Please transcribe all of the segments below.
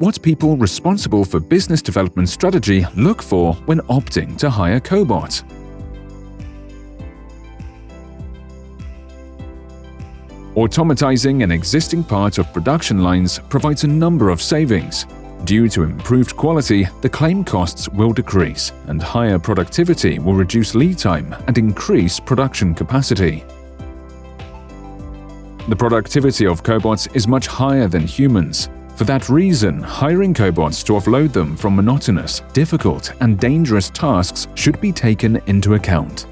what people responsible for business development strategy look for when opting to hire Cobot. Automatizing an existing part of production lines provides a number of savings. Due to improved quality, the claim costs will decrease, and higher productivity will reduce lead time and increase production capacity. The productivity of cobots is much higher than humans. For that reason, hiring cobots to offload them from monotonous, difficult, and dangerous tasks should be taken into account.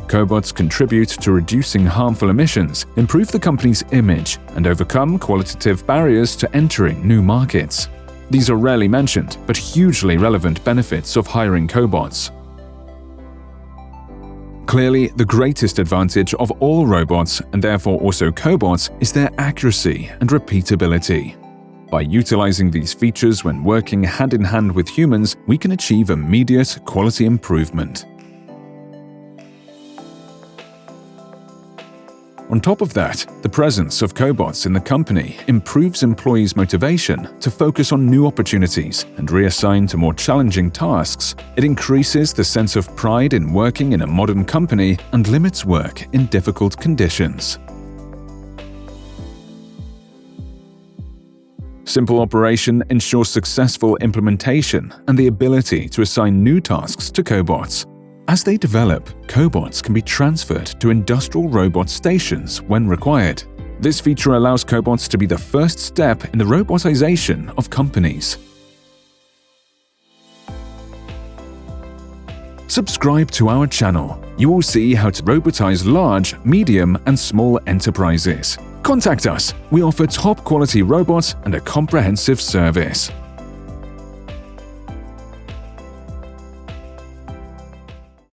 Cobots contribute to reducing harmful emissions, improve the company's image, and overcome qualitative barriers to entering new markets. These are rarely mentioned, but hugely relevant benefits of hiring cobots. Clearly, the greatest advantage of all robots, and therefore also cobots, is their accuracy and repeatability. By utilizing these features when working hand-in-hand with humans, we can achieve immediate quality improvement. On top of that, the presence of cobots in the company improves employees' motivation to focus on new opportunities and reassign to more challenging tasks. It increases the sense of pride in working in a modern company and limits work in difficult conditions. Simple operation ensures successful implementation and the ability to assign new tasks to cobots. As they develop, cobots can be transferred to industrial robot stations when required. This feature allows cobots to be the first step in the robotization of companies. Subscribe to our channel. You will see how to robotize large, medium, and small enterprises. Contact us. We offer top-quality robots and a comprehensive service.